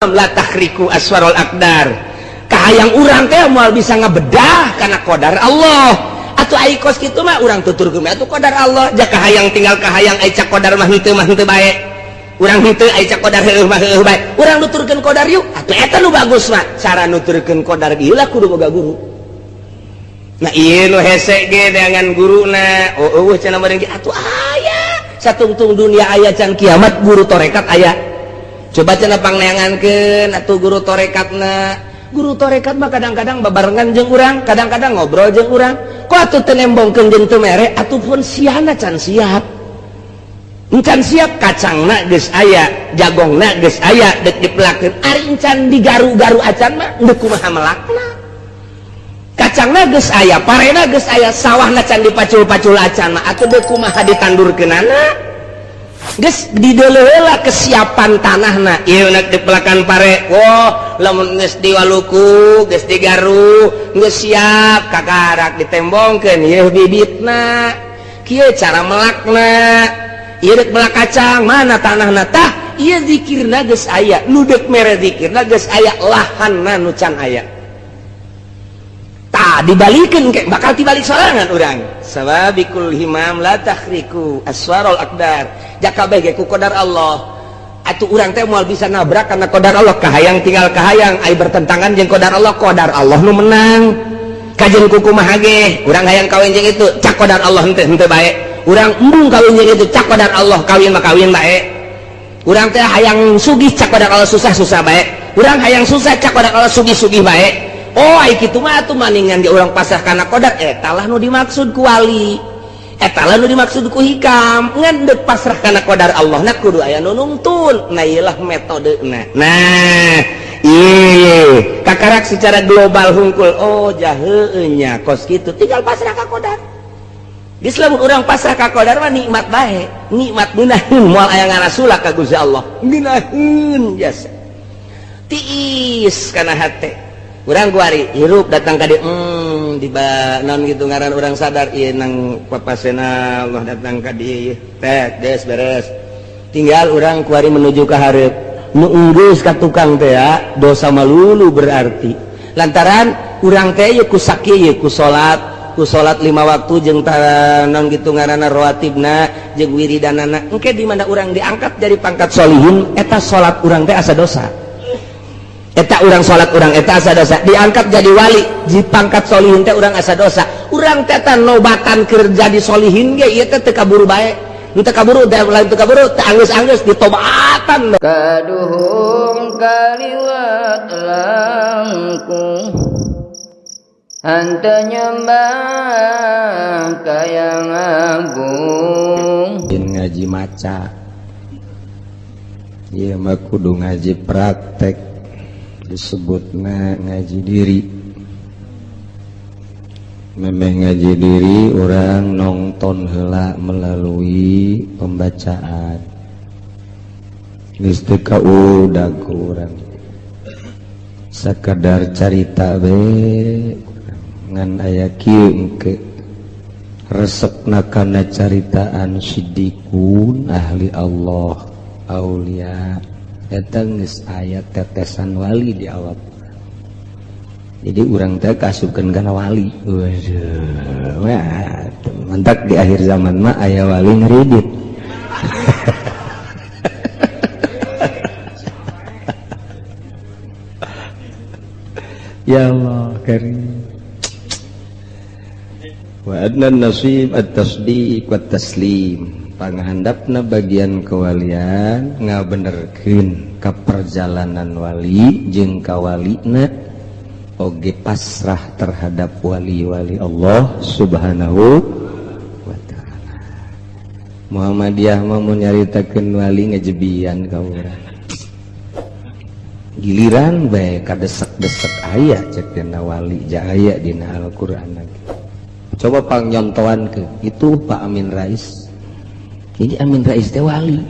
la tahriku aswarul akdar kahayang urang teh moal bisa ngabedah kana qadar Allah atuh ai kos kitu mah urang tuturkeun atuh qadar Allah jak kahayang tinggal kahayang ai cak qadar mah henteu bae urang henteu ai cak qadar heueuh mah heueuh bae urang nuturkeun qadar yuk atuh eta nu bagus mah cara nuturkeun qadar ieu lah kudu boga guru. Nah ieu nu hese ge dengan guruna eueuh cenah meureun ge atuh aya satungtung dunia aya can kiamat guru torekat aya. Coba cenah pangneangankeun atuh guru torekatna. Guru torekat mah kadang-kadang babarengan jeung urang, kadang-kadang ngobrol jeung urang. Kok atuh teu nembongkeun jeung teu mere, atuh pun siana can siap. Encan siap kacangna geus aya, jagongna geus aya, deuk dipelakeun. Ari encan digaru-garu acan mah deuk kumaha melakna. Kacangna geus aya, parena geus aya, sawahna can dipacul-pacul acan mah atuh deuk kumaha ditandurkeunana. Geus dideuleuheula kesiapan tanahna ieu nak dipelakan pare woh lamun geus diwaluku geus digaru geus siap kakarak ditembongkeun ieu bibitna kieu cara melakna ieu deuk melak kacang mana tanahna tah ieu zikirna geus aya nu deuk mere zikirna geus aya lahanna nu can aya tah dibalikeun ke bakal dibalik sorangan urang sababikul himam la tahriku aswarul akdar jak kabeh ge ku qadar Allah atuh urang teh moal bisa nabrak kana qadar Allah kahayang tinggal kahayang ai bertentangan jeung qadar Allah nu menang kajen ku kumaha ge urang hayang kawin jeung itu cak qadar Allah henteu bae urang embung kawin jeung itu cak qadar Allah kawin mah kawin bae urang teh hayang sugih cak qadar Allah susah-susah bae urang hayang susah cak qadar Allah sugih-sugih bae oh ai kitu mah atuh maningan ge urang pasrah kana qadar eta lah nu dimaksud ku wali eta lah nu dimaksud ku hikam ngan deuk pasrah kana qadar Allah na kudu aya nu nungtun nah ieu lah metodena nah ieu kakarak secara global hungkul oh jaheuh nya kos kitu tinggal pasrah ka qadar geus lamun urang pasrah ka qadar mah nikmat bae nikmat ngeunaheun moal aya ngarasulak ka Gusti Allah ngeunaheun jasa tiis kana hate urang kuari hirup datang ka dieu di naon gitu ngaran urang sadar ieu nang papasena Allah datang ka dieu teh geus beres tinggal urang kuari menuju ka hareup nu enggeus ka tukang teh ya dosa malulu berarti lantaran urang teh ieu ku sakieu ku salat 5 waktu jeung naon gitu ngaranna rawatibna jeung wiridanana engke di mana urang diangkat dari pangkat sholihin eta salat urang teh asa dosa eta urang salat urang eta asa dosa diangkat jadi wali di pangkat solihin teh urang asa dosa urang teh tan nobatan kerja di solihin ge ieu teh teu kaburu bae teu kaburu teh lain teu kaburu teh anggeus-anggeus ditobatan kaduhung kaliwat langkung hante nyembah kayang agung ngaji maca ieu mah kudu ngaji praktek disebutna ngaji diri memeh ngaji diri orang nonton heula melalui pembacaan geus teu kaudag ku urang sakadar carita we ngan aya kieu engke resepna kana caritaan siddiqun ahli Allah aulia eta geus aya tetesan wali di awak jadi urang teh kasupkeun kana wali waduh wah mantak di akhir zaman mah aya wali ngridit ya Allah karim wa adna nasib at-tasdiq wat taslim panghandapna bagian kewalian ngabenerkeun ka perjalanan wali jeung kawalina oge pasrah terhadap wali-wali Allah Subhanahu wa taala. Muhammadiyah mah mun nyaritakeun wali ngajebian ka urang. Giliran bae kadesek-desek aya cek dina wali aya dina Al-Qur'an. Coba pangnyontoan ke itu Pak Amin Rais. Jadi Amin Rais teh wali.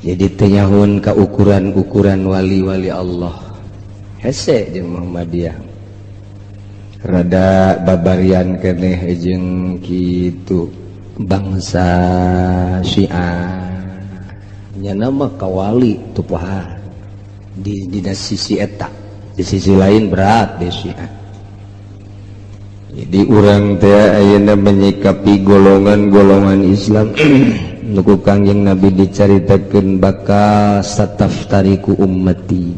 Jadi tenyahun ka ukuran-ukuran wali-wali Allah. Hese jeung Muhammadiyah. Rada babarian keneh jeung kitu bangsa Syiah. Nya nama kawali tu paha. di sisi eta. Di sisi lain berat Syiah. Jadi orang teh ayeuna menyikapi golongan-golongan Islam nuku Kangjeng Nabi dicaritakeun bakal sataftariku ummati,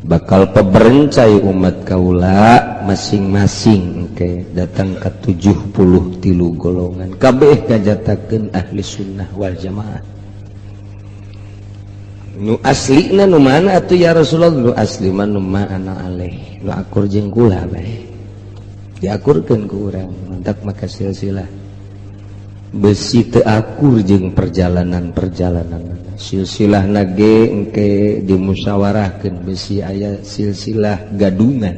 bakal peberencai umat kaula masing-masing ke datang ke 73 golongan kabeh kajatakeun ahli sunnah wal jamaah. Nu aslina nu mana atuh ya Rasulullah? Nu asli mah nu ma'ana alaih, nu akur jeung kula bae diakurkeun ku urang mantak maka silsilah besi teu akur jeung perjalanan silsilah nage engke dimusyawarahkeun besi aya silsilah gadungan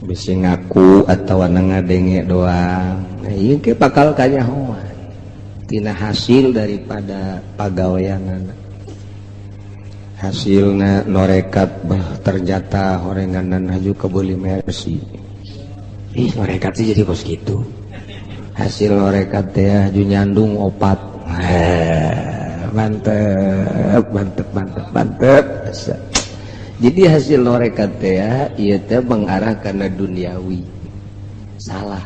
besi ngaku atawa ngadenge doang. Nah ieu ke bakal kanyahoan tina hasil daripada pagaweanana, hasilna norekat bah ternyata horenganan haju kebeuli mersi. Norekat sih jadi kos gitu. Hasil norekat teh haju nyandung opat. Mantep. Jadi hasil norekat teh ieu teh mengarah kana duniawi. Salah.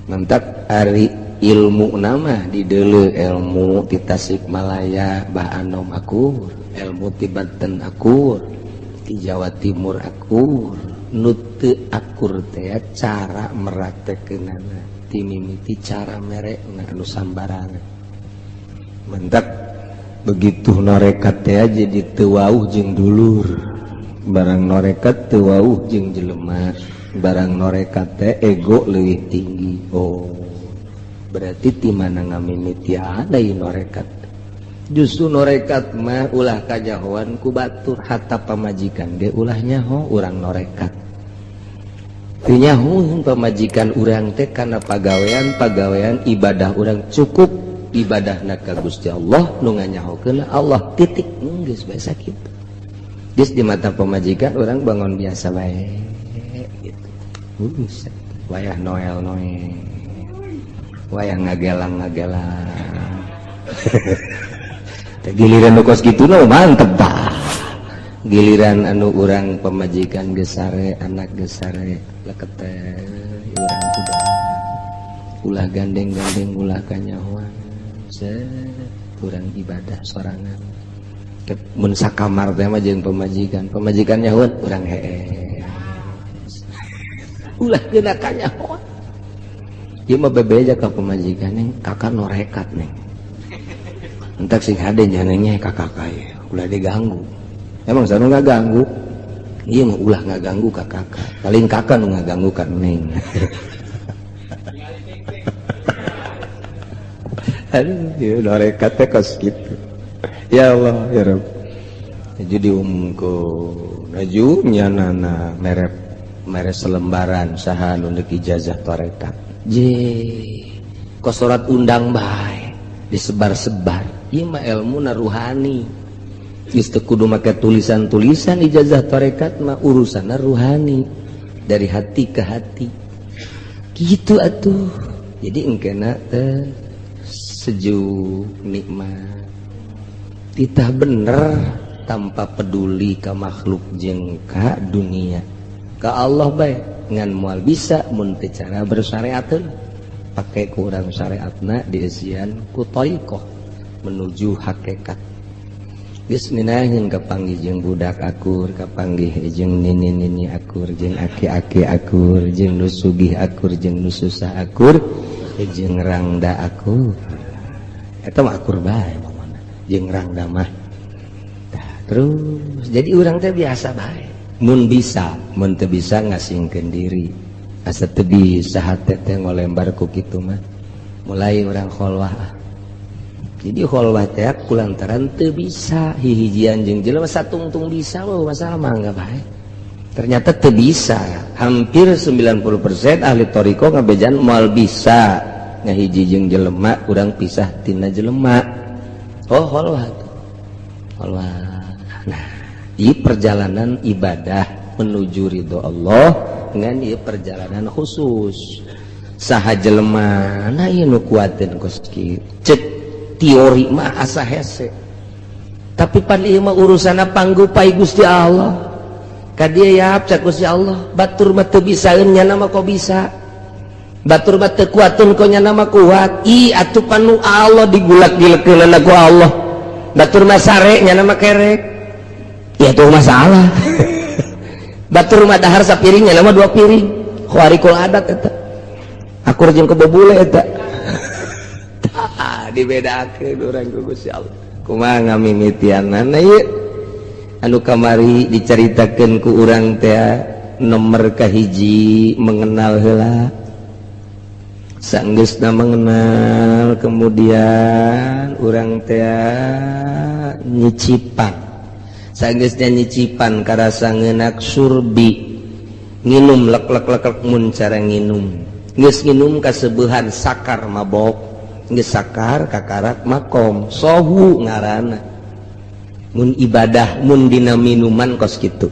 Mantap ari ilmu nama di deuleu ilmu ti Tasikmalaya bah anom akur, ilmu ti Banten akur, ti Jawa Timur akur. Nu teu akur teh cara meratekeunana ti mimiti cara merekna anu sambarangan. Mantap begitu norekat teh jadi teu wauh jeung dulur, barang norekat teu wauh jeung jelema, barang norekat teh ego leuwih tinggi. Oh berarti ti mana ngamimiti ada ieu norekat. Justru norekat mah ulah kajahoan ku batur hatta pamajikan ge ulah nyaho urang norekat. Teu nyaho pamajikan urang teh kana pagawean ibadah urang cukup ibadahna ka Gusti Allah nu nganyahokeun Allah titik geus bae sakitu. Geus di mata pamajikan urang bangun biasa bae gitu. Wayah Noel wayah ngagelang giliran nu kos kitu mah mantep tah. Giliran anu urang pamajikan geus sare, anak geus sare, leket urang kuda ulah gandeng-gandeng ulah kanyahoan. Urang ibadah sorangan. Mun sakamar teh mah jeung pamajikan nyahoan urang hee. Ulah geuna kanyahoan. Ieu mah bebeja ka pamajikan neng kakak norekat neng. Entak sing hade nyanengnya kakak kaya ulah diganggu. Emang sana ngaganggu? Iya mah ulah ngaganggu ka kakak. Paling kakak nu ngaganggu ka neng. Aduh, norekat teh kos kitu. Ya Allah, ya Rabb. Jadi umku naju nyanana mere selembaran saha nu deuk ijazah tarekat. Kos surat undang bae disebar-sebar. Ieu mah ilmuna ruhani. Geus teu kudu make tulisan-tulisan ijazah tarekat mah urusanna ruhani dari hati ke hati. Gitu atuh. Jadi engkena teh sejuk nikmat. Titah bener tanpa peduli ka makhluk jeung ka dunia. Ka Allah bae ngan moal bisa mun teu cara bersyariateun. Pake kurang syariatna dieusian ku thariqah menuju hakikat. Geus minahin kapanggih jeung budak akur, kapanggih jeung nini-nini akur, jeung aki-aki akur, jeung nu sugih akur, jeung nu susah akur, jeung rangda akur. Eta mah akur bae mamana. Jeung rangda mah. Tah, terus jadi urang teh biasa bae. Mun bisa, mun teu bisa ngasingkeun diri. Asa teu bisa hate teh ngolembar ku kitu mah. Mulai urang kholwah. Jadi kholwah teh kulantaran teu bisa hihijian jeung jelema satungtung bisa loh masalah mah enggak bae. Ternyata teu bisa. Hampir 90% ahli thariqah ngabejan moal bisa ngahiji jeung jelema urang pisah tina jelema. Oh kholwah tuh. Kholwah. Nah, ieu perjalanan ibadah menuju ridho Allah ngan ieu perjalanan khusus. Saha jelema na ieu nu kuateun kos kieu. Cek teori mah asa hese tapi pan ieu mah urusana panggupai Gusti Allah ka dieu ya cak Gusti Allah batur mah teu bisaeun nya mah kok bisa batur mah teu kuateun kok nya mah kuat atuh panu Allah digulak-gilekeunna ku Allah batur mah sare nya mah kerek ya tuh masalah batur mah dahar sapiring nya mah 2 piring kharikul adat eta akur jeung kebobule eta dibedakeun urang ku Gusti Allah kumaha ngamimitianana ieu anu kamari dicaritakeun ku urang teh nomor kahiji mengenal heula saenggeusna mengenal kemudian urang teh nyicipan saenggeusna nyicipan karasa ngeunak surbi nginum lek mun cara nginum geus nginum kaseubehan sakar mabok geus sakar kakarak makom sohu ngaranna mun ibadah mun dina minuman kos kitu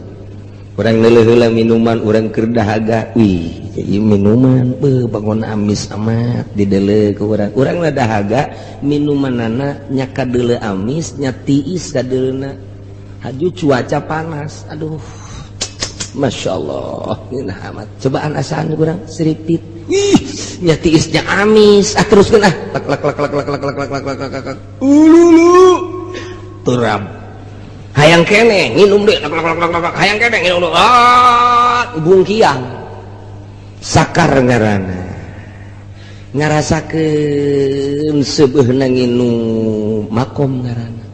urang leuleuh heula minuman urang keur dahaga wih ieu minuman bangun amis amat dideuleuh ku urang dahaga minumanana nya kadeuleuh amis nya tiis kadeuleuhna haju cuaca panas aduh Masya Allah ini amat cobaan asaan kurang seripit nya tiisnya amis teruskan turam hayang kene nginum deh hayang kene nginum deh bungkiang sakar ngaranna ngarasakeun seubeuna nginum makom ngaranna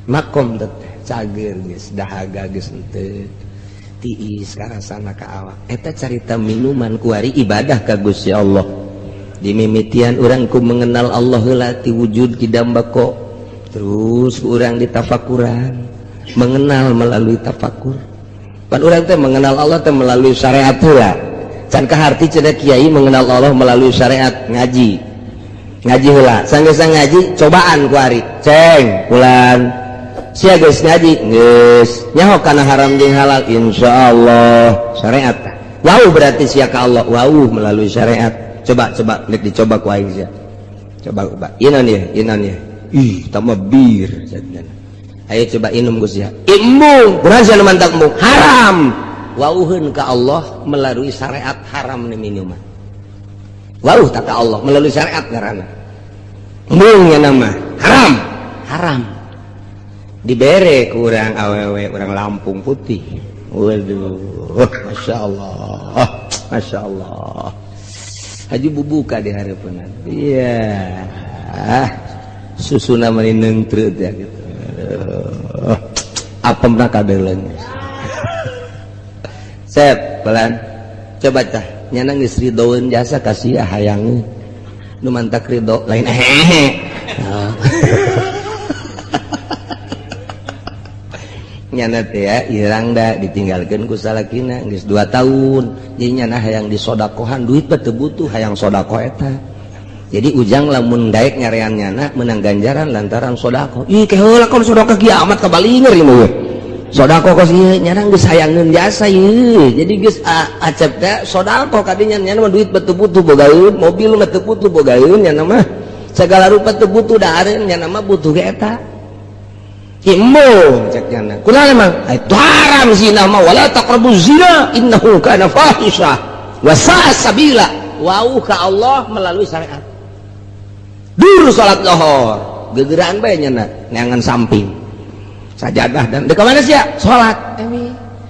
makom teh cager geus dahaga geus henteu tiis karasana ka awak eta carita minuman kuari ibadah ka Gusti Allah dimimitian urang ku mengenal Allah heula ti wujud kidambako terus urang ditafakuran mengenal melalui tafakur pan urang teh mengenal Allah teh melalui syariat heula can kaharti cenah kiai mengenal Allah melalui syariat ngaji heula sanggeus ngaji cobaan kuari ceng bulan sia geus ngaji geus nyaho kana haram jeung halal insyaallah syariat wauh berarti sia ka Allah wauh melalui syariat coba nek dicoba ku aing sia coba inon ya ih tambah bir ayo coba inum geus sia imbung kunaon sia mantak embung haram wauheun ka Allah melalui syariat haram ni minuman wauh tak ka Allah melalui syariat ngaranna embung nya nama haram dibere ku urang awewe urang Lampung Putih waduh Masya Allah haji bubuka di hareupeunna iya susuna meni neungtreut ya gitu apemna kadeleung sep pelan coba tah nyana geus ridoeun jasa kasih hayang nu mantak ridho lain nyana teh ya irang da ditinggalkeun ku salakina geus 2 tahun jadi nyana hayang disodakohan duit teh butuh hayang sodako eta jadi ujang lamun daek nyarean nyana menang ganjaran lantaran sodako ih ke heula kon sodako kiamat kabalinger ieu sodako kos ieu nyana geus hayangeun jasa ieu jadi geus acep teh sodako kadinya nyana mah duit teu butuh bogaeun mobil mah teu butuh bogaeun nyana mah segala rupa teu butuh da areun nyana mah butuh ge eta Imbo cek nyana kunaon emang itu haram zina mah wala taqrabuz zina innahu kana fahisha wa sa'a sabila wauh ka Allah melalui syariat dulu salat lohor gegeraan bae nyana neangan samping sajadah dan deuk mana sia salat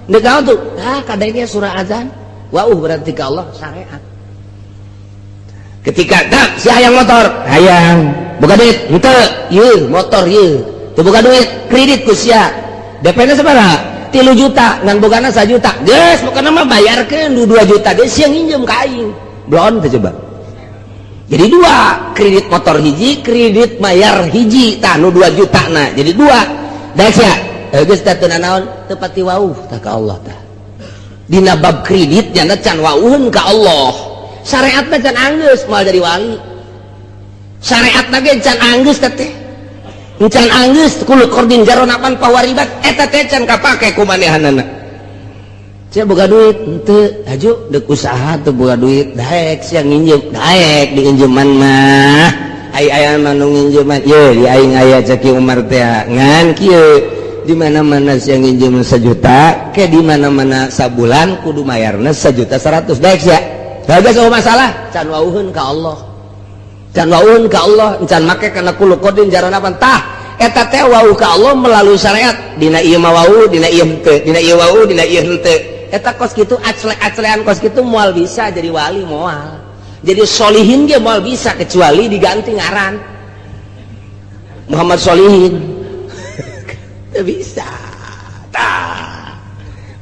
deuk naon tuh kadenge surah azan wauh berarti ka Allah syariat ketika dak si hayang motor hayang boga duit henteu ieu motor ieu teu boga duit kredit ku sia DP-na sabaraha 3 juta ngan bogana 1 juta geus pokona mah bayarkeun 2 juta geus sia nginjem ka aing blon teh coba jadi 2 kredit motor hiji kredit bayar hiji tah nu 2 juta na jadi 2 da sia geus teh teu naon teu pati wauh tah ka Allah tah dina bab kredit nya can wauheun ka Allah syariatna can anggeus moal jadi wali syariatna ge can anggeus teh can anggeus kulo kordin jaronapan pawaribat eta teh can kapake ku manehanana sia boga duit henteu haju deuk usaha teu boga duit daek sia nginjem daek diinjeman mah aya anu nginjeman ye di aing aya ceki Umar teh ngan kieu di mana-mana yang nginjem 1 juta ke di mana-mana sabulan kudu mayarna 1.100.000 daek sia daga saha masalah can wauheun ka Allah can wauheun ka Allah can make kana kulu kodin jarana tah eta teh wau ka Allah melalui syariat dina ieu mah wau dina ieu henteu dina ieu wau dina ieu henteu eta kos kitu aclek-aclean kos kitu moal bisa jadi wali moal jadi solihin dia moal bisa kecuali diganti ngaran Muhammad Solihin tidak bisa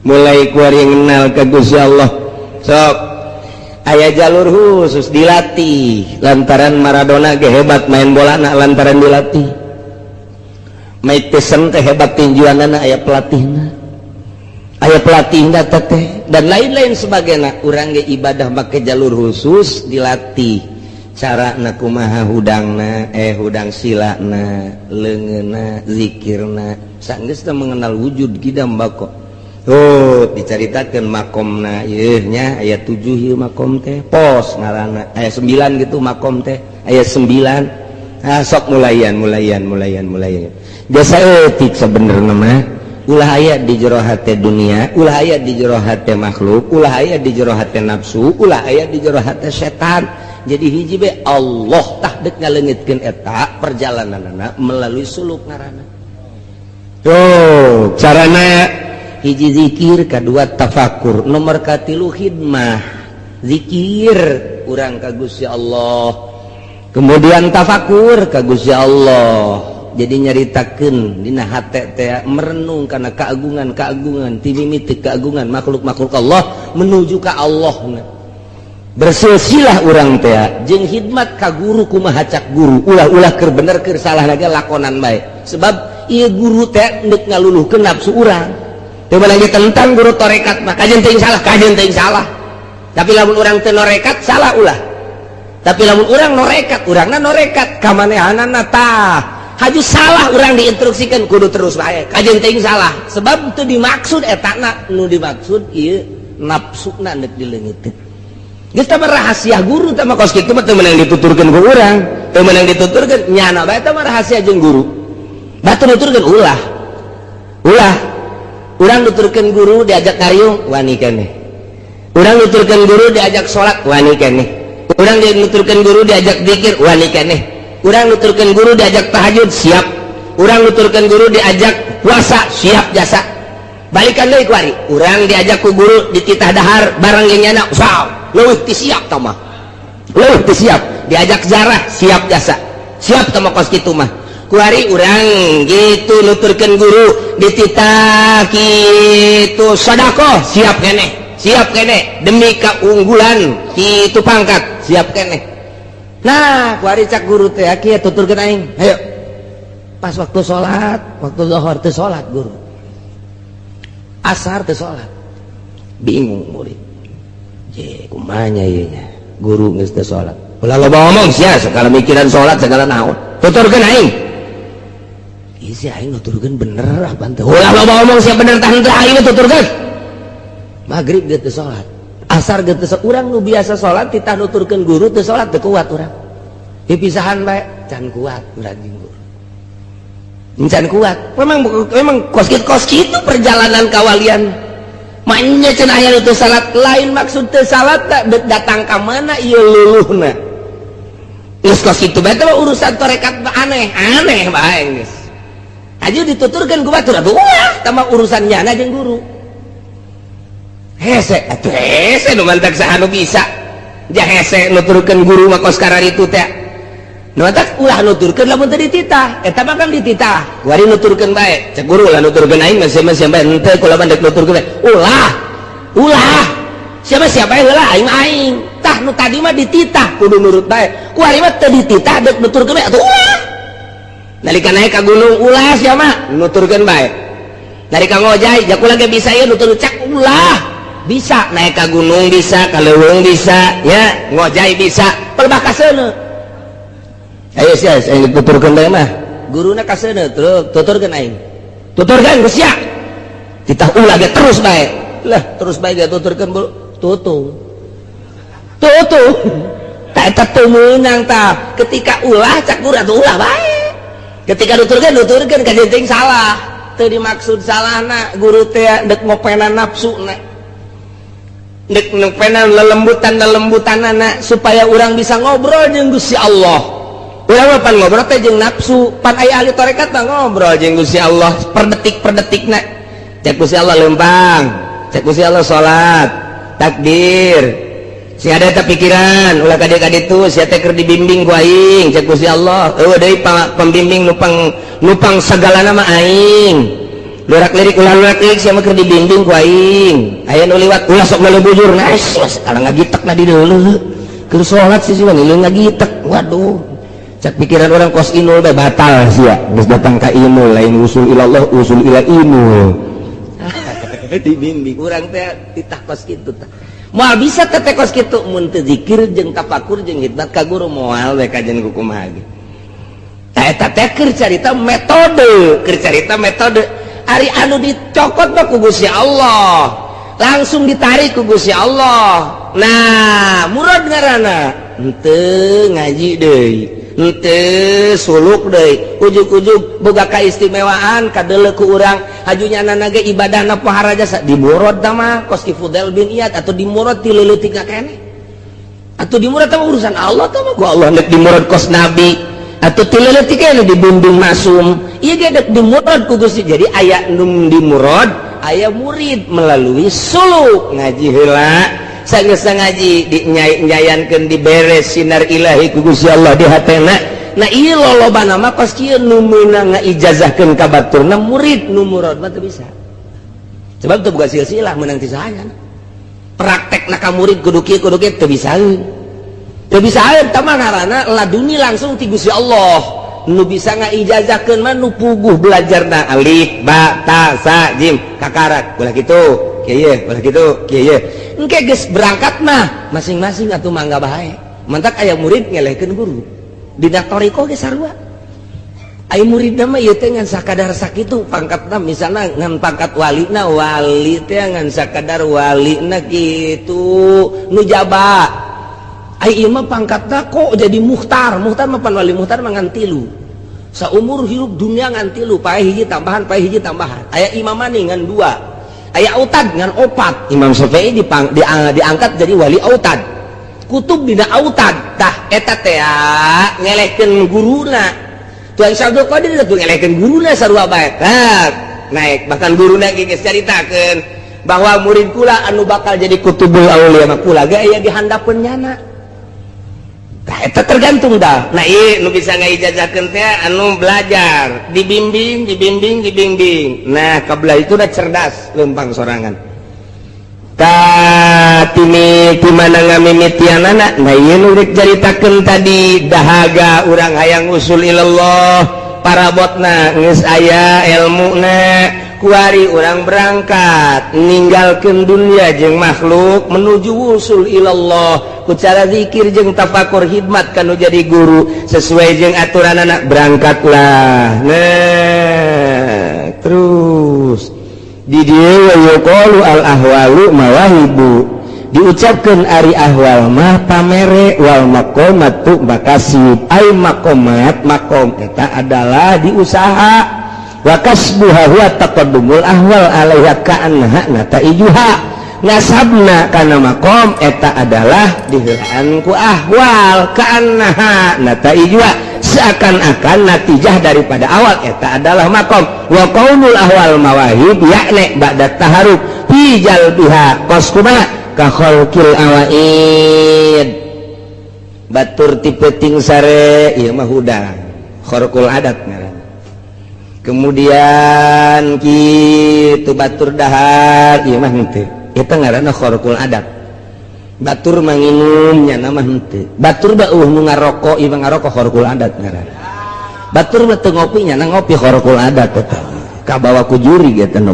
mulai kuari kenal ke Gusti Allah sok aya jalur khusus dilatih lantaran Maradona ge hebat main bola lantaran dilatih Mike Tyson teh hebat tinjuanana aya pelatihna teh dan lain-lain sebagainya urang ge ibadah make jalur khusus dilatih cara na kumaha hudangna hudang silana leungeunna zikirna sanggeus teh mengenal wujud kidam bako dicaritakeun makomna ieu nya aya 7 ieu makom teh pos ngaranna aya 9 gitu makom teh aya 9 sok mulayan biasa etik sebenarnya mah ulah aya di jero hate dunia ulah aya di jero hate makhluk ulah aya di jero hate nafsu ulah aya di jero hate setan jadi hiji be Allah tah deuk ngaleungitkeun eta perjalananna melalui suluk ngaranna carana hiji zikir kadua tafakur nomor katilu khidmah zikir urang ka Gusti Allah kemudian tafakur ka Gusti Allah jadi nyaritakeun dina hate teh merenung kana keagungan ti mimiti keagungan makhluk-makhluk Allah menuju ka Allah bersilsilah urang teh jeung khidmat ka guru kumaha cak guru ulah-ulah keur bener keur salah lagi lakonan bae sebab ieu guru teh neuk ngaluluhkeun nafsu urang teu meunang ditentang guru tarekat mah kajen teuing salah tapi lamun urang teu norekat salah ulah tapi lamun urang norekat urangna norekat kamanehanana tah haju salah orang diinstruksikan kudu terus baik kajian ting salah sebab itu dimaksud etana nu dimaksud iya nafsuna nek dileungitkeun geus teh rahasia guru teh mah kos kitu mah teu meunang dituturkeun ku urang teu meunang dituturkeun nyana bae teh mah rahasia jeung guru batu nuturkeun ulah urang nuturkeun guru diajak ngariung wani keneh urang nuturkeun guru diajak salat wani keneh urang nuturkeun guru diajak zikir wani keneh urang nuturkeun guru diajak tahajud siap urang nuturkeun guru diajak puasa siap jasa balikan deui kuari urang diajak ku guru dititah dahar barang yang nyana usah leuwih ti siap tah mah leuwih ti siap diajak zarah siap jasa siap tah mah kos kitu mah kuari urang gitu nuturkeun guru dititah kitu sedekah siap keneh demi keunggulan kitu pangkat siap keneh. Nah, kuari cak guru teh kieu tuturkeun aing. Hayo. Pas waktu salat, waktu zuhur teh salat guru. Asar teh salat. Bingung murid. Je, kumaha nya ieu nya? Guru geus teh salat. Ulah loba ngomong sia segala mikiran salat segala naon. Tuturkeun aing. Ieu si aing nuturkeun bener ah banteu. Ulah loba ngomong sia bener tah henteu aing tuturkeun. Magrib geus teh salat. Asar geus urang nu biasa salat titah nuturkeun guru teu salat teu kuat urang dipisahan bae can kuat urang jeung guru can kuat memang kos kitu perjalanan kawalian manya cenah aya teu salat lain maksud teu salat datang ka mana ieu luluhna geus kos kitu bae teh urusan tarekat aneh bae geus aja dituturkeun ku batur atuh tah mah urusan nyana jeung guru hese nu mantak saha nu bisa dia hese nuturkeun guru mah kos karar itu teh nu mantak ulah nuturkeun lamun teu dititah eta mah kan dititah kuari nuturkeun bae cek guru ulah nuturkeun aing masih bae henteu kula mah dek nuturkeun bae ulah siapa heula aing tah nu tadi mah dititah kudu nurut bae kuari mah teu dititah dek nuturkeun bae atuh ulah nalika naik ka gunung ulah sia mah nuturkeun bae nalika ngojay jakula ge bisa ieu nutur cak ulah bisa naik ke gunung bisa ke leuweung bisa ya ngojay bisa pelbah kaseuneu ayo sia aing tuturkeun bae mah guruna kaseuneu tuturkeun aing tuturkeun geus sia titah ulah ge terus bae lah terus bae ge tuturkeun tutung tak eta teu meunang tah ketika ulah cak guru atuh ulah bae ketika nuturkeun kajenting salah teu dimaksud salahna guru teh dek ngopenan nafsuna dek ngopenan lelembutan-lelembutanana supaya urang bisa ngobrol jeung Gusti Allah. Urang pan ngobrol teh jeung nafsu, pan aya ahli tarekat mah ngobrol jeung Gusti Allah per detik-detikna. Cek Gusti Allah lempang, cek Gusti Allah salat, takbir. Si ada eta pikiran ulah kade-kade tu sia teh keur dibimbing ku aing cek Gusti Allah. Eueuh deui pembimbing nupang sagalana mah aing. Lirik-lirik ulah-lirik sia mah keur dibimbing ku aing. Aya nu liwat ulah sok melebujur naes sekarang ngagitekna di deuleu. Keur salat sih mah ngileung ngagitek. Waduh. Cek pikiran orang kos inul teh batal sia. Geus datang ka inul lain usul ilallah usul ila inul. Dibimbing urang teh titah kos kitu tah. Moal bisa tetekos kitu mun teu zikir jeung tafakur jeung khidmat ka guru moal we kajen kumaha ge. Tah eta teh keur carita metode, ari anu dicokot mah ku Gusti Allah. Langsung ditarik ku Gusti Allah. Nah, murad ngaranna henteu ngaji deui, henteu suluk deui, ujug-ujug boga kaistimewaan kadeuleu ku urang hajunyana ge ibadahna pahara jasa dimurad tah mah kos Fudel bin Iyad atau dimurad ti leuleutikna keneh atau dimurad tah urusan Allah tah mah ku Allah nek dimurad kos Nabi atau ti leuleutik keneh dibimbing masum ieu ge dek dimurad ku Gusti. Jadi aya nu dimurad aya murid melalui suluk ngaji heula sageus ngaji dinyayankeun diberes sinar ilahi ku Gusti Allah di hatena. Nah ieu lolobana mah kos kieu nu meunang ngaijazahkeun ka baturna murid nu murad mah teu bisa. Sebab teu boga silsilah meunang ti saha. Praktekna ka murid kudu kieu teu bisa. Teu bisa tah mah ngaranna laduni langsung ti Gusti Allah. Nu bisa ngaijazahkeun mah nu puguh belajarna alif ba ta sa jim kakarak ulah kitu kieu ulah kitu kieu engke geus berangkat mah masing-masing atuh mangga bae mantak aya murid ngelehkeun guru dina toriko ge sarua aya muridna mah ieu teh ngan sakadar sakitu pangkatna misalna ngan pangkat walina wali teh ngan sakadar walina kitu nu jaba. Ai mah pangkatna kok jadi muhtar mah pan wali muhtar mah ngan 3 saumur hidup dunia ngan 3 pae hiji tambahan aya imamani ngan 2 aya autad ngan 4 Imam Syafi'i diangkat jadi wali autad kutub dina autad tah eta teh ngelehkeun guruna Tuan Syabdul Qadir tuh ngelehkeun guruna sarua bae naik bahkan guruna ge geus caritakeun bahwa murid kula anu bakal jadi kutubul aulia mah kula ge aya di handapeun nyana. Nah, itu tergantung dah. Nah, iya, nu bisa ngaijazahkeun teh anu belajar, dibimbing. Nah, kabelah itu udah cerdas, lempang sorangan. Timi mana ngamimitianana. Nah, iya nu rek caritakeun tadi dahaga urang hayang usul ilallah, parabotna geus aya ilmuna. Kuari orang berangkat ninggalkeun dunia jeung makhluk menuju usul ilallah ku cara zikir jeung tafakur khidmat kanu jadi guru sesuai jeung aturan anak berangkatlah. Nah terus di dieu yuqalu al ahwalu mawahibu diucapkeun ari ahwal mah pamere wal maqamatu makasib ai maqamat maqam eta adalah diusaha wa kasbuha huwa taqaddumul ahwal alaiha ka'annaha nataijuha ngasabna kana maqam eta adalah diheulaan ku ahwal ka'annaha nataijuha seakan-akan natijah daripada awal eta adalah maqam wa qaulul ahwal mawahib yakni ba'da taharruf fi jalbiha qaskuba ka khalqil awaid batur tipe ting sare ieu mah hudang kharqul adat ngaran. Kemudian kitu batur dahar ieu mah henteu eta ngaranna kharqul adat batur manginum nya nama henteu batur da nu ngarokok ieu ngarokok kharqul adat ngaranna batur mah teu ngopi nya ngopi kharqul adat eta kabawa ku juri eta nu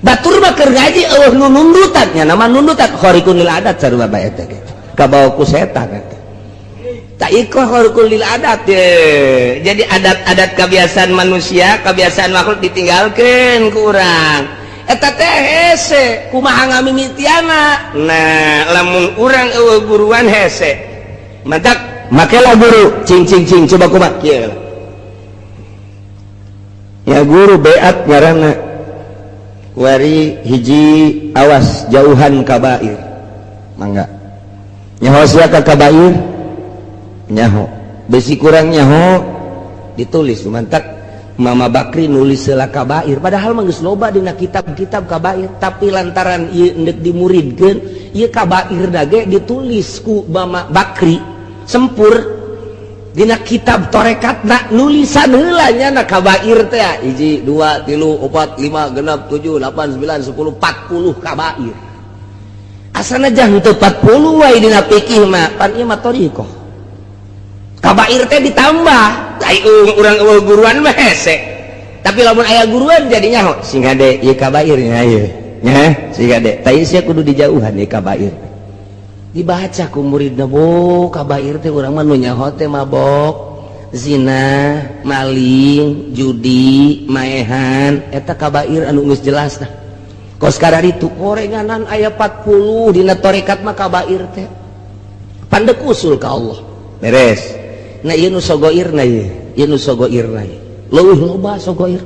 batur mah keur ngaji nu nundutan nya nama nundutan kharqul adat sarua bae eta kabawa ku setan eta tak ikut kharqul adat ya. Jadi adat-adat kebiasaan manusia, kebiasaan makhluk ditinggalkan ke orang. eta teh hese kumaha ngamimitiana. Nah lamun urang eueuh guruan hese matak makelah guru cing coba kumaha kieu ya guru beat ngaranna wari hiji awas jauhan kabair mangga nyaho sia ka kabair nyaho besi kurang nyaho ditulis mantak Mama Bakri nulis sela kabair padahal mah geus loba dina kitab-kitab kabair tapi lantaran ieu endek dimuridkeun ieu kabair dage ditulis ku Mama Bakri sempur dina kitab torekatna nulisan heula nya na kabair teh 1 2 3 4 5 6 7 8 9 10 40 kabair asana jang teu 40 wae dina fikih mah pan ieu mah thariqah kabair teh ditambah urang guruan mah hese tapi lamun aya guruan jadinya sing gade ieu kabairnya ieu nya sing gade tah ieu sia kudu dijauhan ieu kabair dibaca ku muridna bo kabair teh urang mah nu nyaho teh mabok zina maling judi maehan eta kabair anu geus jelas tah kos kararitu korenganan aya 40 dina tarekat mah kabair teh pandek usul ka Allah beres. Nah ieu nu sogoirna ieu nu sogoirna leuwih loba sogoir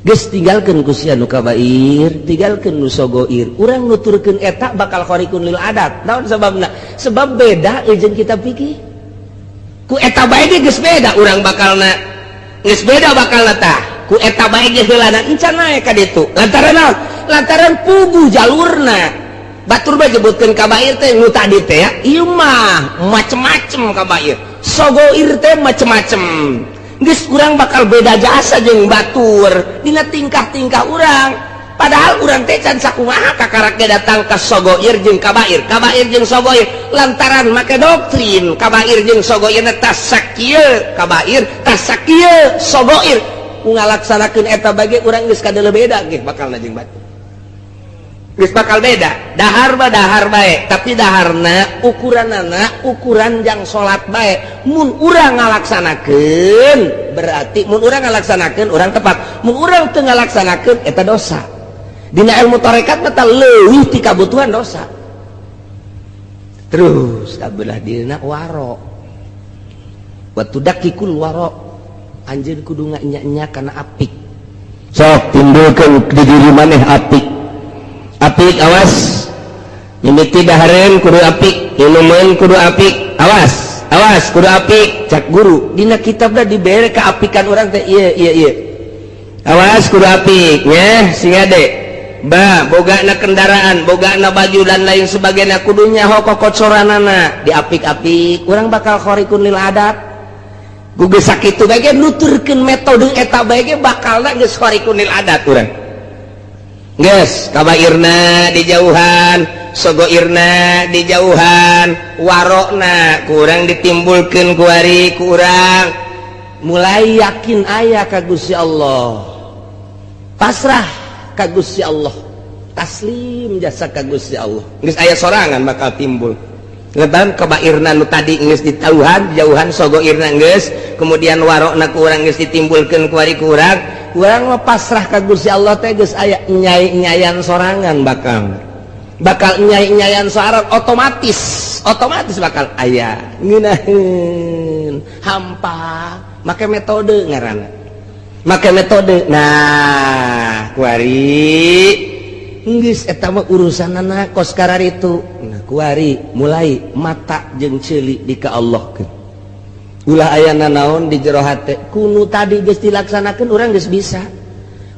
geus tinggalkeun ku sia nu kabair tinggalkeun nu sogoir urang nuturkeun eta bakal khariqun lil adat naon sababna sebab beda jeung kitab fikih ku eta bae ge geus beda urang bakalna geus beda bakalna tah ku eta bae ge heulana encan nae ka ditu lantaran naon lantaran puguh jalurna batur bae nyebutkeun kabair teh nu tadi teh ya ieu mah macem-macem kabair sogoir teh macem-macem geus urang bakal beda jasa jeung batur dina tingkah-tingkah urang padahal urang teh can sakumaha kakarak datang ka sogoir jeung kabair jeung sogoir lantaran make doktrin kabair jeung sogoir tas sakieu kabair tas sakieu sogoir ngalaksanakeun eta bage urang geus kadeuleum beda ge bakalna jeung batur geus bakal beda dahar bae tapi daharna ukuranana ukuran jang salat bae mun urang ngalaksanakeun berarti mun urang ngalaksanakeun urang tepat mun urang teu ngalaksanakeun eta dosa dina ilmu tarekat mah leuwih ti kabutuhan dosa terus tabelah dina waro watu dakikul waro anjeun kudu nganya-nya kana apik sok timbulkeun di diri maneh apik awas nyimiti dahareun kudu apik ilumeun kudu apik awas kudu apik cak guru dina kitabna dibere kaapikan urang teh ieu awas kudu apik nya sing ade bogana kendaraan bogana baju dan lain sebagainya kudu nyaho kokot soranana diapik-apik urang bakal khariqun lil adat ku geus sakitu bae ge nuturkeun metode eta bae ge bakalna geus khariqun lil adat urang geus kabairna dijauhan sogoirna dijauhan warokna kurang ditimbulkeun ku ari kurang mulai yakin aya ka Gusti Allah pasrah ka Gusti Allah taslim jasa ka Gusti Allah geus aya sorangan bakal timbul ngeban kabairna nu tadi geus dijauhan sogoirna geus kemudian warokna kurang geus ditimbulkeun ku ari kurang urang mah pasrah ka Gusti Allah teh geus aya nyai-nyayan sorangan bakal nyai-nyayan sorangan otomatis bakal aya ngeunaheun hampa make metode ngaranna make metode nah kuari geus eta mah urusanana kos kararitu nah kuari mulai mata jeung ceuli di ka Allah ulah ayana naon di jero hate kunu tadi geus dilaksanakeun urang geus bisa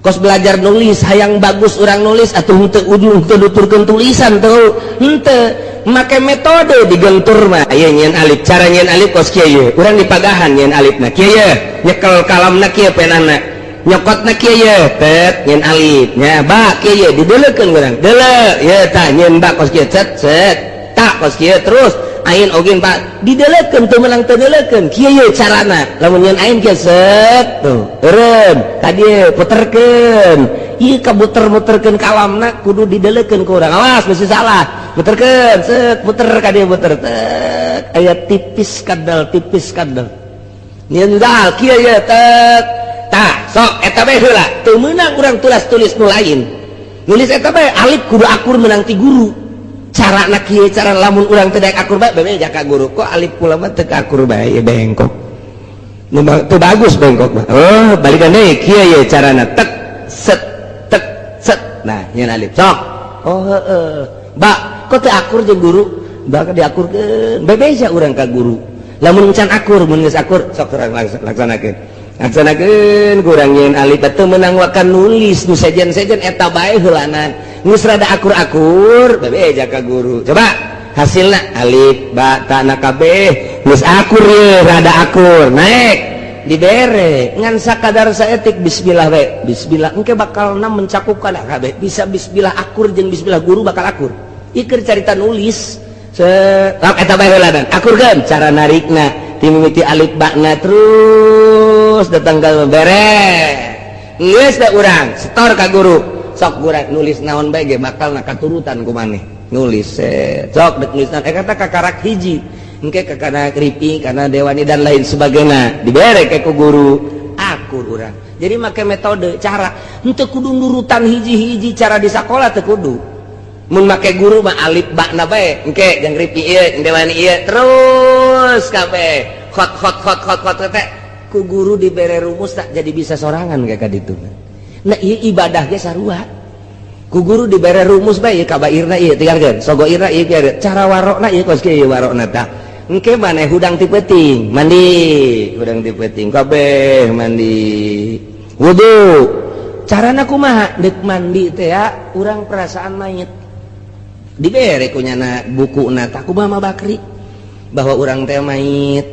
kos belajar nulis hayang bagus urang nulis atuh henteu ujung teu nuturkeun tulisan teu henteu make metode digentur mah aya nyeun alif cara nyeun alif kos kieu urang dipagahan nyeun alifna kieu nyekel kalamna kieu penana nyokotna kieu tet nyeun alif nya ba kieu dideuleukeun urang deuleu ye tah nyeun ba kos kieu cet tak kos kieu terus ain oge Pak dideleukeun teu meunang teu deleukeun kieu ye carana lamun nyeun ain kieu set tuh eureun tadi puterkeun ieu kabuter-muterkeun kalamna kudu dideleukeun ku urang awas mesti salah puterkeun set puter ka dieu puter tek aya tipis kadal nyeun dal kieu ye tek tah sok eta bae heula teu meunang urang tulis nu lain nulis eta bae alif kudu akur menang ti guru cara nak kieu cara lamun urang teu daek akur bae bebeja ka guru kok alif kula mah teu akur bae bengkok nu bagus bengkok mah oh balikan deui kieu ye carana tek set nah nyeun alif sok oh heeh ba kok teu akur jeung guru bakal diakurkeun bebeja urang ka guru lamun can akur mun geus akur sok urang laksanakeun kurang nyeun alif teu meunang wakan nulis nu sejen-sejen eta bae heulanan geus rada akur-akur bebeja ka guru coba hasilna alif ba ta na kabeh geus akur ye rada akur naik dibere ngan sakadar saeutik bismillah we bismillah engke bakalna mencakup kana kabeh bisa bismillah akur jeung bismillah guru bakal akur ieu keur carita nulis eta bae heulanan akurkeun cara narikna timimiti alif bakna terus datang ka beres geus da urang setor ka guru sok urang nulis naon bae ge bakal na katurutan ku maneh nulis sok dek nulisna kata kakarak hiji engke ka kana kripi kana dewani dan lain sebagainya dibere ke ku guru akur urang jadi make metode cara henteu kudu nurutan hiji-hiji cara di sakola teu kudu mun make guru mah alif bakna bae engke jeung kripi ieu dewani ieu terus kabeh khot teh ku guru dibere rumus tak jadi bisa sorangan kayak kaditu nah ieu ibadah ge sarua ku guru dibere rumus bae ka bairna ieu tinggalkeun sogoirna ieu cara warokna ieu kos kieu warokna tah engke maneh hudang ti peuting mandi hudang ti peuting kabeh mandi wudu carana kumaha deuk mandi teh ya urang perasaan mayit dibere kunyana bukuna tah kumaha Bakri bahwa urang teh mayit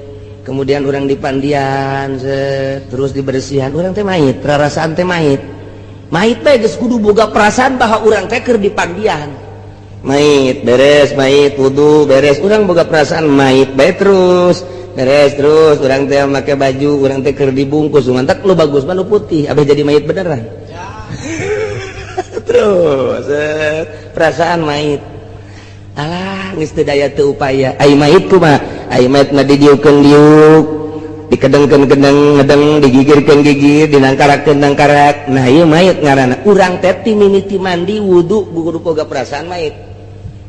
kemudian orang dipandian terus dibersihan orang teh mayit perasaan teh mayit bae geus kudu boga perasaan bahwa orang teh keur dipandian mayit beres mayit wudu beres urang boga perasaan mayit bae terus beres terus urang teh make baju urang teh keur dibungkus mantap lu bagus mah nu putih abis jadi mayit beneran terus perasaan mayit alah geus teu daya teu upaya ai mayit kumaha ai mayit na didieukeun diuk dikedengkeun ngedeng digigirkeun gigir dinangkarakeun nangkarak nah ieu mayit ngaranna urang teh ti mimiti mandi wudu kudu boga perasaan mayit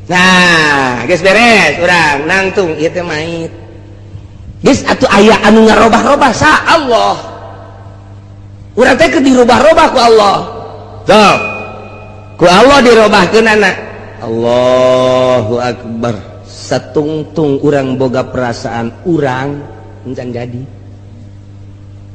nah geus beres urang nangtung ieu teh mayit geus atuh aya anu ngarobah-robah sa Allah urang teh keur dirubah-robah ku Allah tuh ku Allah dirobahkeun anak Allahu Akbar satungtung urang boga perasaan urang encan jadi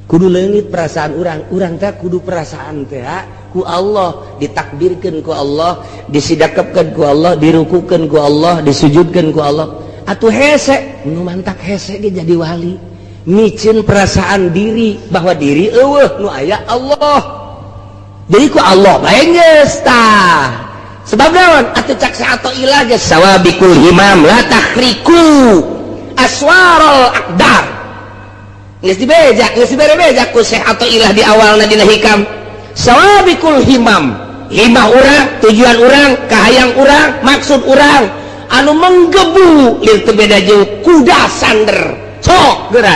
kudu leungit perasaan urang teh kudu perasaan teh ku Allah ditakbirkeun ku Allah disidakepkeun ku Allah dirukukeun ku Allah disujudkeun ku Allah atuh hese nu mantak hese ge jadi wali micin perasaan diri bahwa diri eueuh nu aya Allah jadi ku Allah bae geus tah sebab naon atuh cak sa'ato ilah ge sawabikul himam la takhriku aswarul aqdar geus dibere-beja ku Syekh Ato ilah di awalna dina hikam sawabikul himam himah urang tujuan urang kahayang urang maksud urang anu menggebu lil teu beda jeung kuda sander sok geura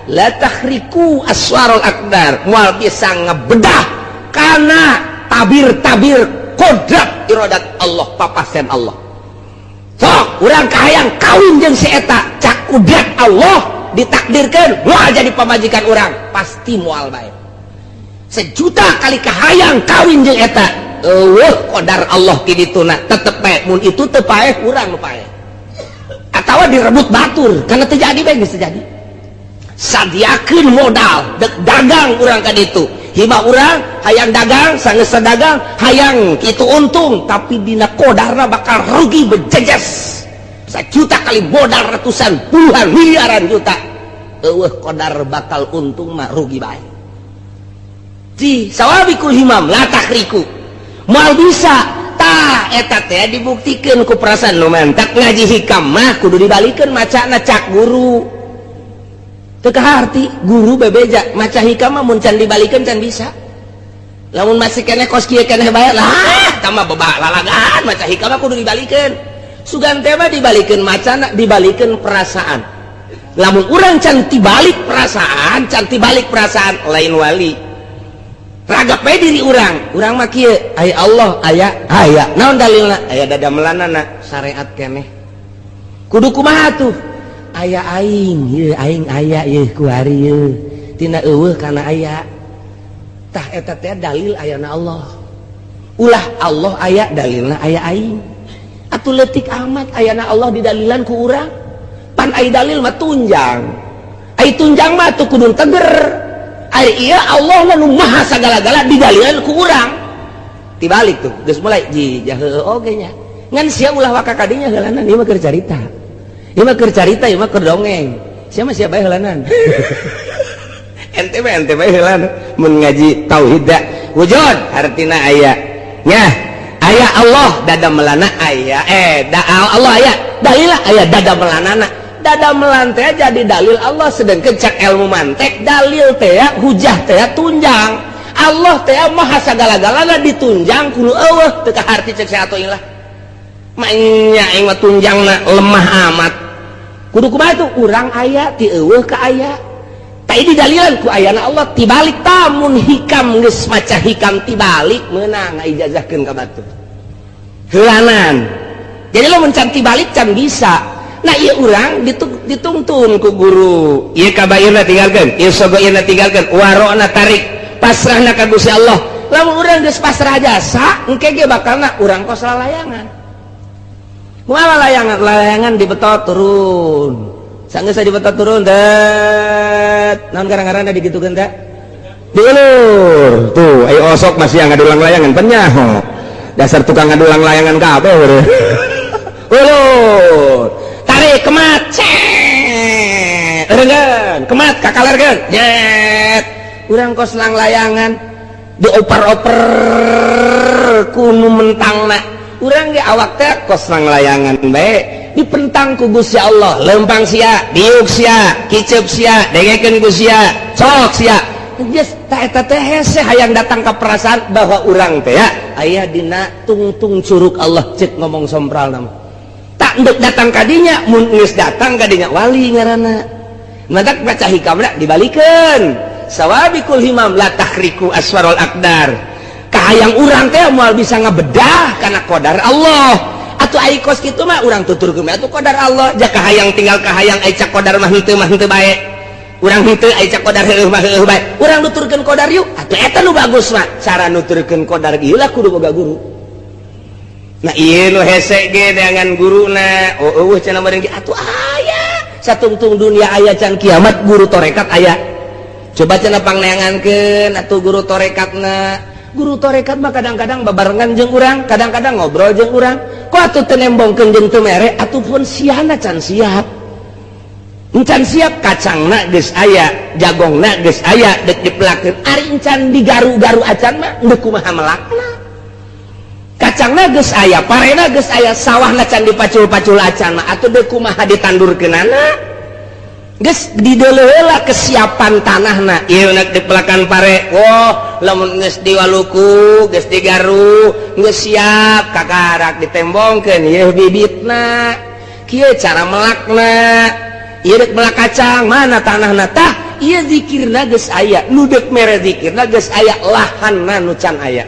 la takhriku aswarul aqdar moal bisa ngebedah kana tabir-tabir kodrat iradat Allah papasen Allah sok urang kahayang kawin jeung si eta cak kudrat Allah ditakdirkan moal jadi pamajikan orang pasti moal baik sejuta kali kahayang kawin jeung eta qadar Allah ti dituna tetep bae mun itu teu paeh urang nu paeh atawa direbut batur kana teu jadi bae geus terjadi sadiakeun modal dek dagang urang ka ditu himah urang hayang dagang sangeus dagang hayang kitu untung tapi dina kodarna bakal rugi bejejes sejuta kali modal ratusan puluhan miliaran juta eueuh kodar bakal untung mah rugi bae di sawabikul himam la takhriku moal bisa tah eta teh dibuktikeun ku perasaan nu mantak ngaji hikam mah kudu dibalikeun macana cak guru teu kaharti guru bebeja maca hikam mah mun can dibalikeun can bisa lamun masih keneh kos kieu keneh bae lah tah mah bebak lalagaan maca hikam mah kudu dibalikeun sugan teh mah dibalikeun macana dibalikeun perasaan lamun urang can tibalik perasaan lain wali ragap we diri urang mah kieu aya Allah aya naon dalilna aya dada melanana syariat keneh kudu kumaha tuh aya aing ieu aing aya ieu ku ari ieu tina eueuh kana aya tah eta teh dalil ayana Allah ulah Allah aya dalilna aya aing atuh leutik amat ayana Allah didalilan ku urang pan ai dalil mah tunjang ai tunjang mah tuh kudu teger ai iya Allah nu maha sagala-gala didalilan ku urang tibalik tuh geus mulai jijah oge nya ngan sia ulah waka kadinya heulanan ieu mah keur carita ieu mah keur carita ieu mah keur dongeng sia mah sia bae heulanan ente bae heulanan mun ngaji tauhid da wujud artina aya nya aya Allah dada melana aya Allah aya dalil aya dada melanana dada melan teh jadi dalil Allah sedengkeun cak ilmu mantek dalil teh hujah teh tunjang Allah teh maha sagala-galana ditunjang kudu eueuh teu kaharti cek saatoy lah nya aing mah tunjangna lemah amat kudu kumaha tuh urang aya ti eueuh ka aya tai didalilan ku ayana Allah tibalik tamun hikam geus maca hikam tibalik meunang ngaijazahkeun ka batu heulanan jadi lo mencan tibalik can bisa nah iya urang dituntun ku guru iya kabairna tinggalkan iya sogoirna tinggalkan warona tarik pasrahna ka Gusti Allah lamun urang geus pasrah jasa engke ge bakalna urang kos lalayangan moal layangan dibetot turun sanggeus dibetot turun dat naon garang-garangna digitukeun teh diulur tuh ayo osok masih yang ngadulang layangan penyaho dasar tukang ngadulang layangan kabeh urang ulur tarik kemat erengan kemat kakalarkeun jet urang kos lang layangan dioper-oper kuno mentangna urang ge awak teh kos lang layangan bae dipentang ku Gusti Allah lempang sia diuk sia kicep sia dengekeun ku sia sok sia geus ta eta teh hese hayang datang ka perasaan bahwa urang teh aya dina tungtung curug Allah cek ngomong sompral nama tak ndek datang kadinya mun geus datang kadinya wali ngaranna madak baca hikamna dibalikeun sawabikul himam la tahriku aswarul aqdar kahayang urang teh moal bisa ngabedah kana qadar Allah atuh ai kos kitu mah urang tuturkeun atuh qadar Allah jak kahayang tinggal kahayang ai cak qadar mah henteu bae urang henteu ai cak qadar heueuh mah heueuh bae urang nuturkeun qadar yuk atuh eta nu bagus mah cara nuturkeun qadar ieu lah kudu boga guru. Nah iya nu hese ge dengan guruna eueuh cenah meureun ge atuh aya satungtung dunia aya can kiamat guru torekat aya coba cenah pangneangankeun atuh guru torekatna guru torekat mah kadang-kadang babarengan jeung urang kadang-kadang ngobrol jeung urang kok atuh teu nembongkeun jeung teu mere atuh pun siana can siap encan siap kacangna geus aya jagongna geus aya dek dipelakeun ari encan digaru-garu acan mah deuk kumaha melakna kacangna geus aya parena geus aya sawahna can dipacul-pacul acan mah atuh deuk kumaha ditandurkeunana geus dideuleulah kesiapan tanahna ieu nak dipelakan pare woh lamun geus diwaluku geus digaru geus siap kakarak ditembongkeun ieu bibitna kieu cara melakna ieu deuk melak kacang mana tanahna tah ieu zikirna geus aya nu deuk mere zikirna geus aya lahanna nu can aya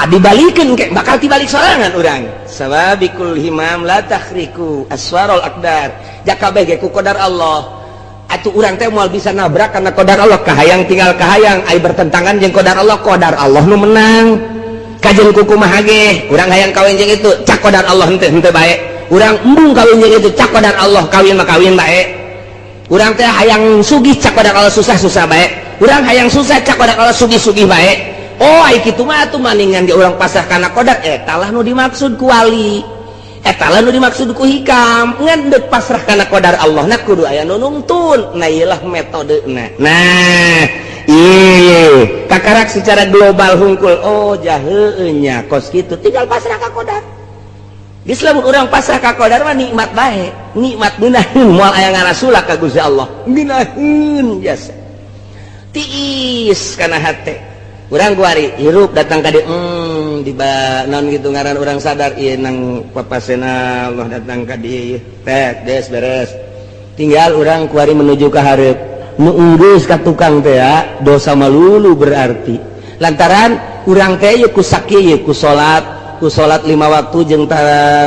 dibalikin kayak bakal dibalik sorangan urang sababikul himam la tahriku aswarul aqdar jakabeh ge ku qadar Allah atuh urang teh moal bisa nabrak karena qadar Allah kahayang tinggal kahayang ai bertentangan jeung qadar Allah nu menang kajen ku kumaha ge urang hayang kawin jeung itu cak qadar Allah henteu bae urang embung kawin jeung itu cak qadar Allah kawin mah kawin bae urang teh hayang sugih cak qadar Allah susah bae urang hayang susah cak qadar Allah sugih bae oh ai kitu mah atuh maningan ge urang pasrah kana qadar eta lah nu dimaksud ku wali eta lah nu dimaksud ku hikam ngan deuk pasrah kana qadar Allah na kudu aya nu nuntun nah ieu lah metodena nah ieu kakarak secara global hungkul oh jaheueuh nya kos kitu tinggal pasrah ka qadar geus lamun urang pasrah ka qadar mah nikmat bae nikmat geunaheun moal aya ngarasulah ka Gusti Allah geunaheun jasa tiis kana hate urang guari hirup datang ka dieu di naon gitu ngaran urang sadar ieu nang papasena Allah datang ka dieu teh geus beres tinggal urang kuari menuju ka hareup nu enggeus ka tukang teh dosa malulu berarti lantaran urang teh ku sakieu ku salat 5 waktu jeung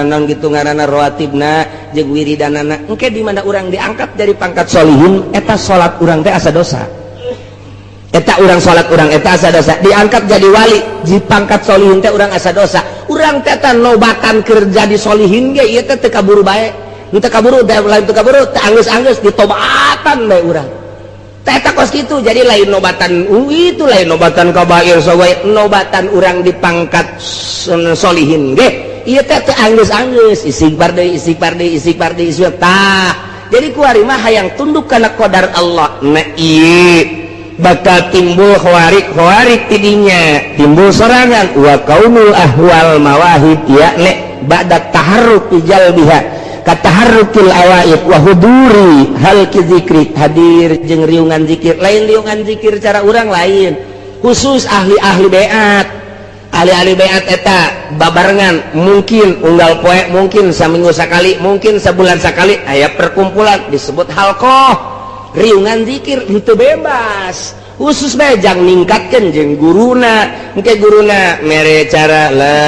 naon kitu ngaranna rawatibna jeung wiridanana engke di mana urang diangkat dari pangkat sholihin eta salat urang teh asa dosa eta urang salat urang eta asa dosa diangkat jadi wali di pangkat sholihin teh urang asa dosa urang teh nobatan kerja di sholihin ge ieu teh teu kaburu bae nu teu kaburu lain teu kaburu teu anggeus-anggeus ditobatan bae urang teh eta kos kitu jadi lain nobatan itu lain nobatan kabair sogoy nobatan urang di pangkat sholihin ge ieu teh teu anggeus-anggeus istighfar deui tah jadi kuari mah hayang tunduk kana qadar Allah na ieu bakal timbul khawarik tidinya timbul sorangan wa kaunul ahwal mawahib yakni ba'da taharruk jalbiha kataharrukil awaid wa huduri hal zikri hadir jeung riungan zikir lain riungan zikir cara urang lain khusus ahli-ahli beat ahli-ahli beat eta babarengan mungkin unggal poe mungkin saminggu sakali mungkin sebulan sakali aya perkumpulan disebut halqah riungan zikir itu bebas khusus bae jang ningkatkeun jeung guruna engke guruna mere cara la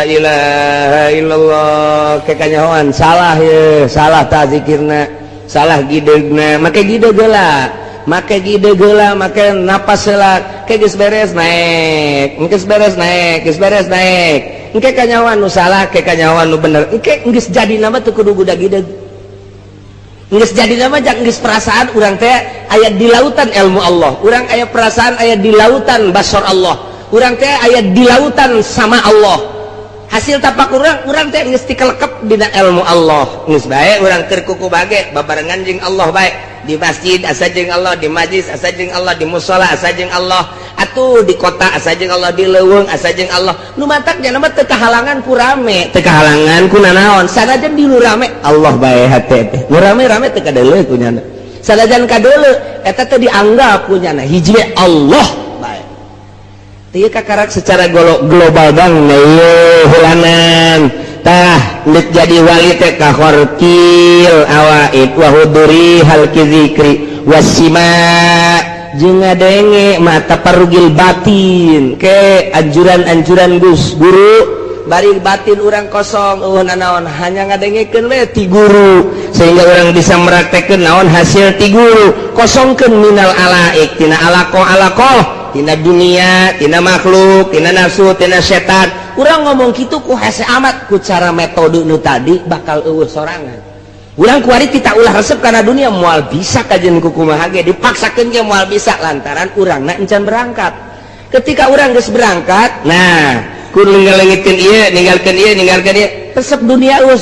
ilaha illallah ke kanyahoan salah ye salah ta zikirna salah gidegna make gideg heula make gideg heula make napas heula ke geus beres naek geus beres naek geus beres naek engke kanyahoan nu salah ke kanyahoan nu bener engke geus jadi nama teu kudu budak gideg geus jadi nama jak geus perasaan urang teh aya di lautan ilmu Allah urang aya perasaan aya di lautan basar Allah urang teh aya di lautan sama Allah hasil tapak urang teh geus tikelekep dina ilmu Allah geus bae urang keur kuku bage babarengan jeung Allah bae di masjid asa jeung Allah di majlis asa jeung Allah di mushola asa jeung Allah atuh di kota asa jeung Allah di leuweung asa jeung Allah nu matak nya mah teu kahalangan ku rame teu kahalangan ku nanaon sanajan di nu rame Allah bae hate teh nu rame-rame teu kadeuleu ku nya sanajan kadeuleu eta teh dianggap ku nya hiji Allah bae teu kakarak secara global bang hulanan tah nek jadi wali teh ka khorqil awaid wa huduri hal zikri wasima jeung ngadenge mata parugil batin ke anjuran-anjuran guru bari batin urang kosong nanaon hanya ngadengekeun we ti guru sehingga urang bisa meraktekeun naon hasil ti guru kosongkeun minal alaik tina alaqah tina dunia tina makhluk tina nafsu tina setan urang ngomong kitu ku hese amat ku cara metode nu tadi bakal eueuh sorangan urang kuari kita ulah resep karena dunia moal bisa kajian kukumaha ge dipaksakeun ge moal bisa lantaran urangna encan berangkat ketika urang geus berangkat nah kudu ngalengitkeun ieu ninggalkeun ieu resep dunia eueuh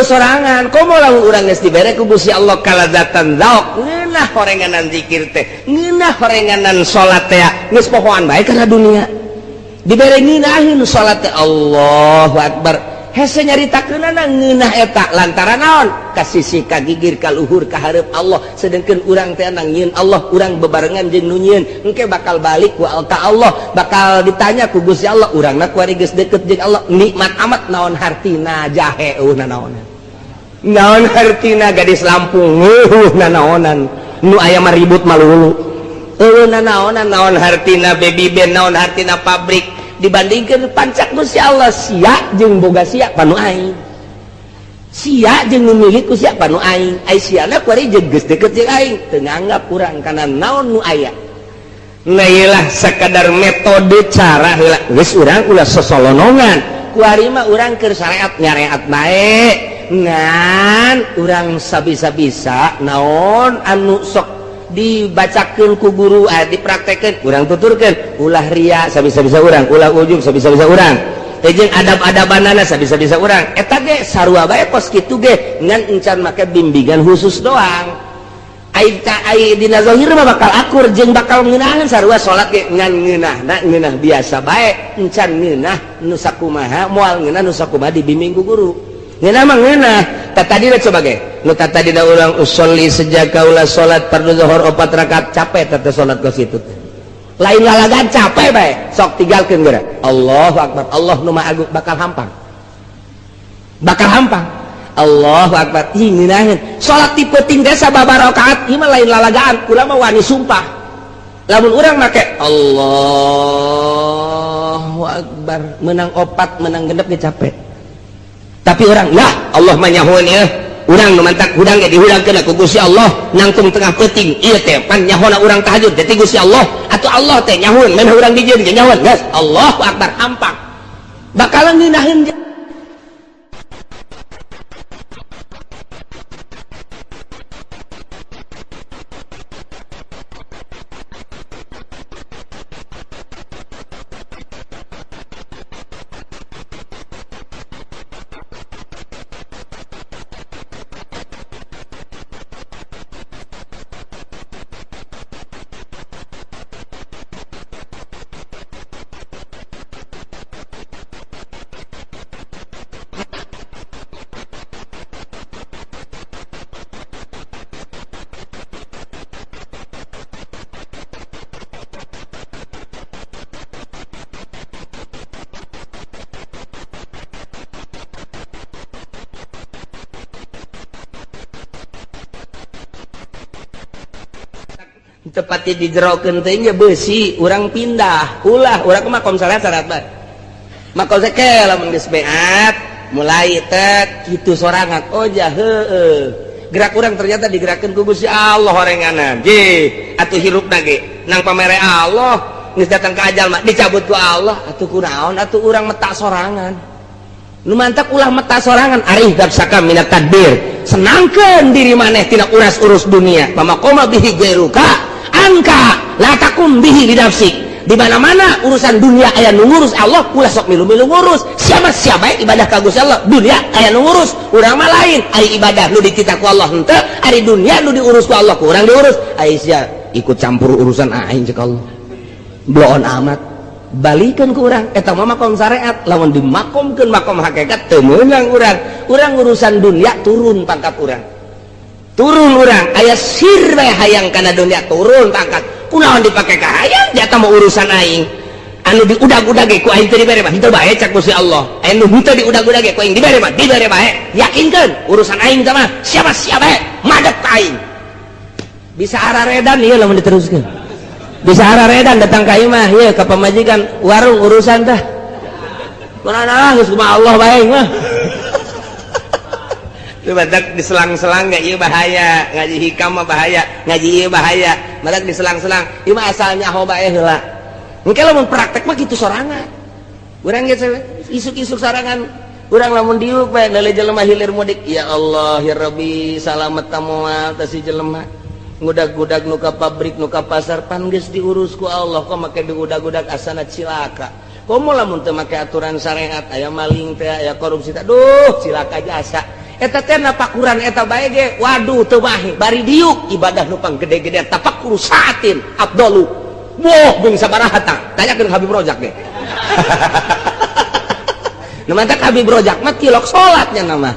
sorangan komo lamun urang geus dibere ku Gusti Allah kaladzatan zauk ngeunah horenganan zikir teh ngeunah horenganan salat teh geus pohoan bae karena dunia dibere ngeunaheun salat teh Allahu akbar hese nyaritakeunana ngeunah eta lantaran naon kasisi kagigir ka luhur ka hareup Allah sedengkeun urang teh nyieun Allah urang bebarengan jeung nu nyieun engke bakal balik ka Allah bakal ditanya ku Gusti Allah urangna kuari geus deukeut jeung Allah nikmat amat naon hartina jahe naonan naon hartina gadis Lampung naonan nu aya mah ribut malulu naonan naon hartina baby band naon hartina pabrik dibandingkan pancak Gusti Allah sia jeung boga sia panu aing sia jeung milik ku sia panu aing ai siana kuari jeung geus deukeut jeung aing teu nganggap urang kana naon nu aya nailah sakadar metode cara heula geus urang ulah sosolonongan kuari mah urang keur syariat nyareat bae ngan urang sabisa-bisa naon anu sok dibacakeun ku guru dipraktekeun urang tuturkeun ulah ria sabisa-bisa urang ulah ujub sabisa-bisa urang teh jeung adab-adabanana sabisa-bisa urang eta ge sarua bae pos kitu ge ngan encan make bimbingan khusus doang ai dina zahir mah bakal akur jeung bakal ngeunaheun sarua salat ge ngan ngeunah biasa bae encan ngeunah nu sakumaha moal ngeunah nu sakumaha dibimbing ku guru ngeunah mah ngeunah tadi coba ge nu tadi da urang usolli sejak kaula salat fardu zuhur 4 rakaat capek teh salat ka situ lain lalagan capek bae sok tinggalkeun geura Allahu akbar Allah nu maha agung bakal hampang Allahu Akbar. Inginahin salat tipe tinggal sababa rakaat ieu mah lain lalagaan, urang mah wani sumpah. Lamun urang make Allahu Akbar menang 4 menang genep ge capek. Tapi orang lah Allah mah nyahoan ya. Urang nu mantak hudang ge dihudangkeun ku Gusti Allah nangtung tengah peuting ieu teh pan nyahona urang tahajud teh Gusti Allah atuh Allah teh nyahoan men urang dijieun ge nyahoan geus Allahu Akbar hampak bakalan ngeunaheun. Tepatnya dijerokeun teh nya beusi urang pindah ulah urang ke makom salat bae makom sake lamun geus beat mulai teh kitu sorangan oh jah heueuh gerak urang ternyata digerakkeun ku Gusti Allah horenganan je atuh hirupna ge nang pamere Allah geus datang ka ajal mah dicabut ku Allah atuh kunaon atuh urang meta sorangan nu mantak ulah meta sorangan arih dabsaka minat tadbir senangkeun diri maneh tina uras-urus dunia pamakoma bihi gairuka angka la takum bihi binafsik di mana-mana urusan dunia aya nu ngurus Allah ulah sok milu-milu ngurus siapa ibadah ka Gusti Allah dunia aya nu ngurus urang mah lain ari ibadah nu dititah ku Allah henteu ari dunia nu diurus ku Allah ku urang diurus ai sia ikut campur urusan aing cek Allah bloon amat balikeun ku urang eta mah makom syariat lamun dimakomkeun makom hakikat teu meunang urang urusan dunia turun pangkat urang turun urang aya sirwe hayang kana dunia turun pangkat kunaon dipake ka hayang jata mau urusan aing anu diudag-udag ge ku aing teu dibere mah henteu bae cak Gusti Allah anu henteu diudag-udag ge ku aing dibere bae yakinkeun urusan aing teh mah siapa madep ka aing bisa araredan ieu lamun diteruskeun bisa araredan datang ka ieu mah ieu ka pamajikan warung urusan teh kunaon geus kumaha Allah bae mah itu badak diselang-selang nggak iya bahaya ngaji hikam mah bahaya ngaji iya bahaya badak diselang-selang ieu mah asalnya hoba heula engke lamun praktek mah kitu sorangan urang ge isuk-isuk sorangan urang lamun diuk bae leuleung jelema hilir mudik ya Allah ya Rabbi salamet tamoal teh si jelema ngudag-gudag nu ka pabrik nu ka pasar pan geus diurus ku Allah kok make diudag-udag asana cilaka komo lamun teu make aturan syariat aya maling teh aya korupsi teh duh cilaka jasa eta teh napakuran eta bae ge waduh teu bae bari diuk ibadah nu panggede-gede tapakur saatin afdalu boh beung sabaraha tah tanyakeun Habib Rojak ge nu mantak Habib Rojak mah tilok salatnya nama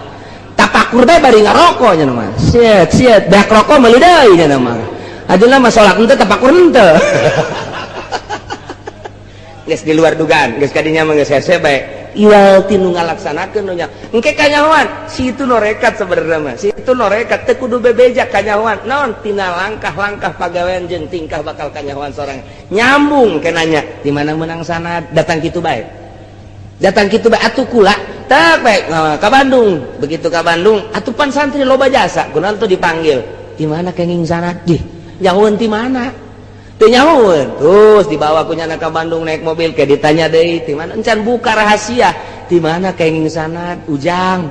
tapakur bae bari ngaroko nya nama siet dak rokok meuli deui nya nama ajeuna mah salat henteu tapakur henteu geus di luar dugaan geus kadinya mah geus hese bae iwal tinu ngalaksanakeun nu nya engke kanyahoan si itu norekat sebenarnya mah si itu norekat teu kudu bebeja kanyahoan naon tina langkah-langkah pagawean jeung tingkah bakal kanyahoan sorang nyambung ke nanya di mana menang sanad datang kitu bae atuh kula tak bae ka Bandung begitu ka Bandung atuh pan santri loba jasa kunaon tuh dipanggil di mana kenging sanad di nyahoan ti mana teu nyahoan terus dibawa ku nyana ka Bandung naik mobil kayak ditanya deui ti mana encan buka rahasia di mana kenging sanad ujang